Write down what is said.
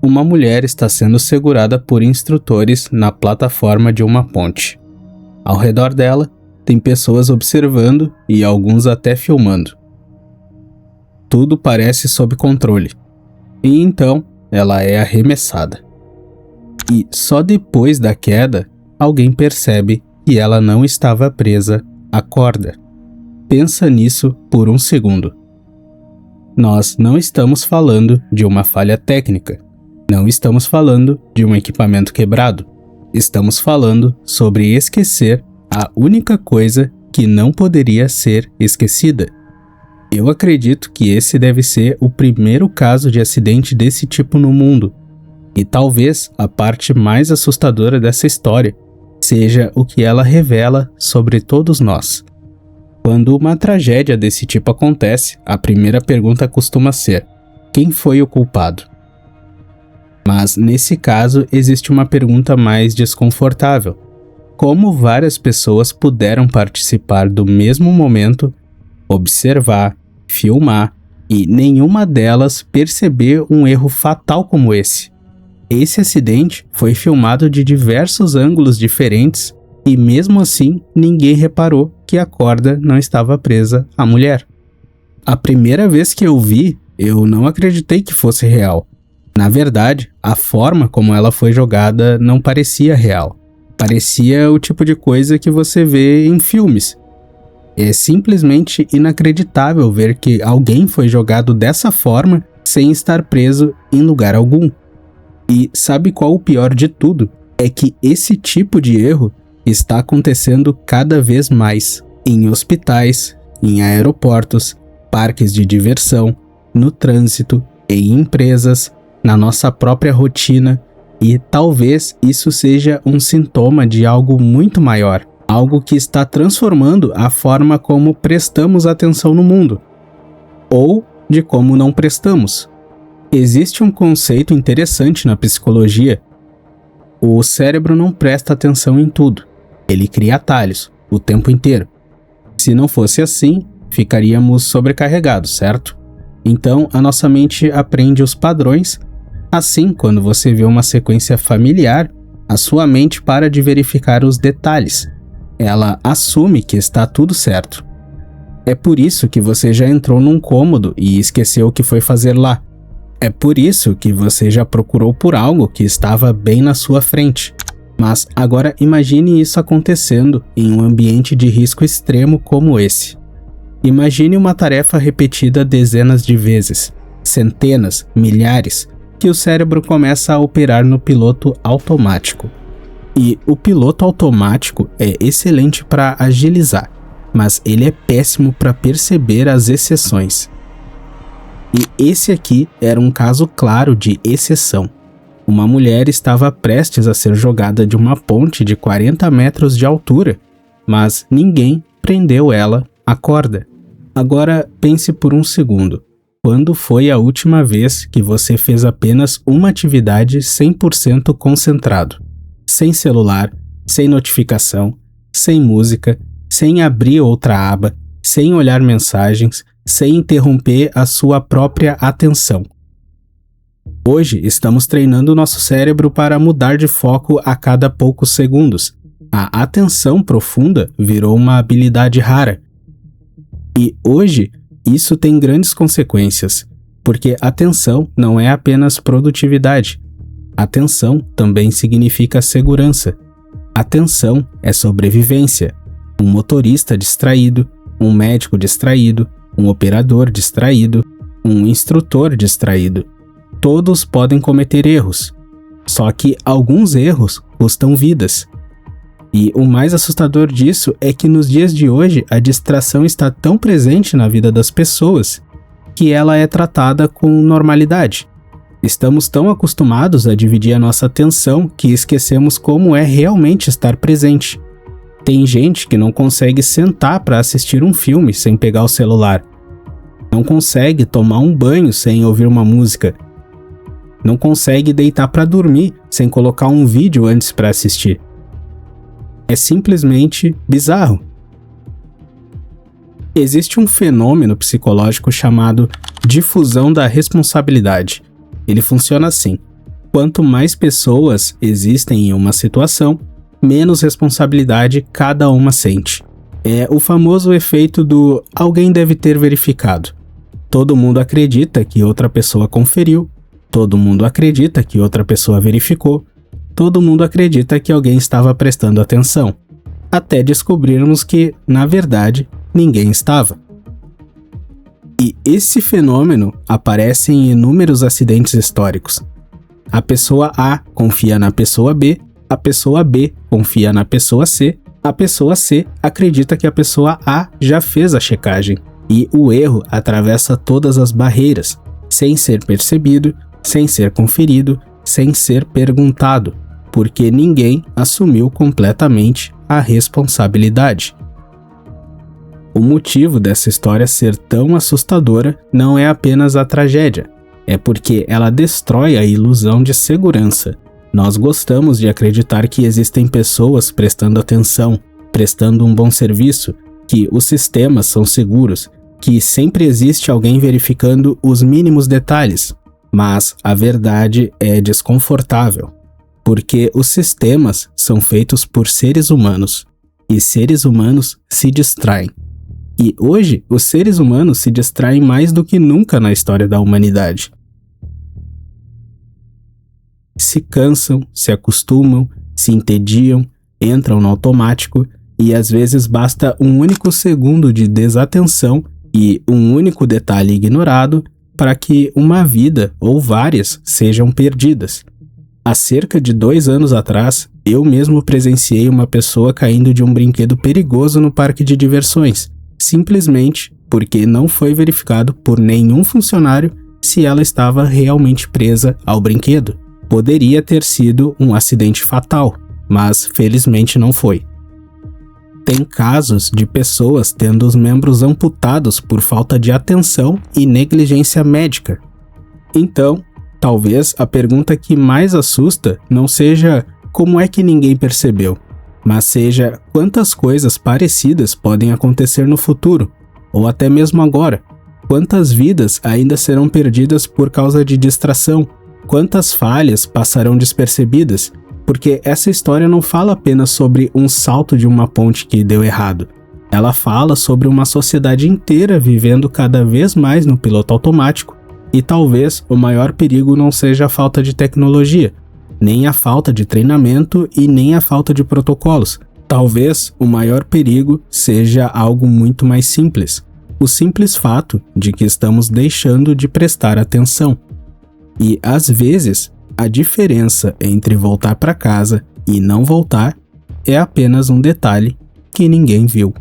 Uma mulher está sendo segurada por instrutores na plataforma de uma ponte. Ao redor dela, tem pessoas observando e alguns até filmando. Tudo parece sob controle. E então, ela é arremessada. E só depois da queda, alguém percebe que ela não estava presa à corda. Pensa nisso por um segundo. Nós não estamos falando de uma falha técnica. Não estamos falando de um equipamento quebrado. Estamos falando sobre esquecer a única coisa que não poderia ser esquecida. Eu acredito que esse deve ser o primeiro caso de acidente desse tipo no mundo. E talvez a parte mais assustadora dessa história seja o que ela revela sobre todos nós. Quando uma tragédia desse tipo acontece, a primeira pergunta costuma ser: quem foi o culpado? Mas nesse caso existe uma pergunta mais desconfortável. Como várias pessoas puderam participar do mesmo momento, observar, filmar e nenhuma delas perceber um erro fatal como esse? Esse acidente foi filmado de diversos ângulos diferentes e mesmo assim ninguém reparou que a corda não estava presa à mulher. A primeira vez que eu vi, eu não acreditei que fosse real. Na verdade, a forma como ela foi jogada não parecia real. Parecia o tipo de coisa que você vê em filmes. É simplesmente inacreditável ver que alguém foi jogado dessa forma sem estar preso em lugar algum. E sabe qual o pior de tudo? É que esse tipo de erro está acontecendo cada vez mais em hospitais, em aeroportos, parques de diversão, no trânsito, em empresas, na nossa própria rotina, e talvez isso seja um sintoma de algo muito maior, algo que está transformando a forma como prestamos atenção no mundo, ou de como não prestamos. Existe um conceito interessante na psicologia. O cérebro não presta atenção em tudo, ele cria atalhos o tempo inteiro. Se não fosse assim, ficaríamos sobrecarregados, certo? Então a nossa mente aprende os padrões. Assim, quando você vê uma sequência familiar, a sua mente para de verificar os detalhes. Ela assume que está tudo certo. É por isso que você já entrou num cômodo e esqueceu o que foi fazer lá. É por isso que você já procurou por algo que estava bem na sua frente. Mas agora imagine isso acontecendo em um ambiente de risco extremo como esse. Imagine uma tarefa repetida dezenas de vezes, centenas, milhares, que o cérebro começa a operar no piloto automático. E o piloto automático é excelente para agilizar, mas ele é péssimo para perceber as exceções. E esse aqui era um caso claro de exceção. Uma mulher estava prestes a ser jogada de uma ponte de 40 metros de altura, mas ninguém prendeu ela à corda. Agora pense por um segundo. Quando foi a última vez que você fez apenas uma atividade 100% concentrado? Sem celular, sem notificação, sem música, sem abrir outra aba, sem olhar mensagens, sem interromper a sua própria atenção. Hoje estamos treinando nosso cérebro para mudar de foco a cada poucos segundos. A atenção profunda virou uma habilidade rara. E hoje, isso tem grandes consequências, porque atenção não é apenas produtividade. Atenção também significa segurança. Atenção é sobrevivência. Um motorista distraído, um médico distraído, um operador distraído, um instrutor distraído. Todos podem cometer erros, só que alguns erros custam vidas. E o mais assustador disso é que nos dias de hoje a distração está tão presente na vida das pessoas que ela é tratada com normalidade. Estamos tão acostumados a dividir a nossa atenção que esquecemos como é realmente estar presente. Tem gente que não consegue sentar para assistir um filme sem pegar o celular. Não consegue tomar um banho sem ouvir uma música. não consegue deitar para dormir sem colocar um vídeo antes para assistir. É simplesmente bizarro. Existe um fenômeno psicológico chamado difusão da responsabilidade. Ele funciona assim: quanto mais pessoas existem em uma situação, menos responsabilidade cada uma sente. É o famoso efeito do alguém deve ter verificado. Todo mundo acredita que outra pessoa conferiu, todo mundo acredita que outra pessoa verificou, todo mundo acredita que alguém estava prestando atenção, até descobrirmos que, na verdade, ninguém estava. E esse fenômeno aparece em inúmeros acidentes históricos. A pessoa A confia na pessoa B, a pessoa B confia na pessoa C, a pessoa C acredita que a pessoa A já fez a checagem, e o erro atravessa todas as barreiras, sem ser percebido, sem ser conferido, sem ser perguntado, porque ninguém assumiu completamente a responsabilidade. O motivo dessa história ser tão assustadora não é apenas a tragédia, é porque ela destrói a ilusão de segurança. Nós gostamos de acreditar que existem pessoas prestando atenção, prestando um bom serviço, que os sistemas são seguros, que sempre existe alguém verificando os mínimos detalhes. Mas a verdade é desconfortável, porque os sistemas são feitos por seres humanos, e seres humanos se distraem. E hoje, os seres humanos se distraem mais do que nunca na história da humanidade. Se cansam, se acostumam, se entediam, entram no automático e às vezes basta um único segundo de desatenção e um único detalhe ignorado para que uma vida ou várias sejam perdidas. Há cerca de 2 anos atrás, eu mesmo presenciei uma pessoa caindo de um brinquedo perigoso no parque de diversões, simplesmente porque não foi verificado por nenhum funcionário se ela estava realmente presa ao brinquedo. Poderia ter sido um acidente fatal, mas felizmente não foi. Tem casos de pessoas tendo os membros amputados por falta de atenção e negligência médica. Então, talvez a pergunta que mais assusta não seja como é que ninguém percebeu, mas seja quantas coisas parecidas podem acontecer no futuro, ou até mesmo agora. Quantas vidas ainda serão perdidas por causa de distração? Quantas falhas passarão despercebidas? Porque essa história não fala apenas sobre um salto de uma ponte que deu errado. Ela fala sobre uma sociedade inteira vivendo cada vez mais no piloto automático, e talvez o maior perigo não seja a falta de tecnologia, nem a falta de treinamento e nem a falta de protocolos. Talvez o maior perigo seja algo muito mais simples: o simples fato de que estamos deixando de prestar atenção. E às vezes, a diferença entre voltar para casa e não voltar é apenas um detalhe que ninguém viu.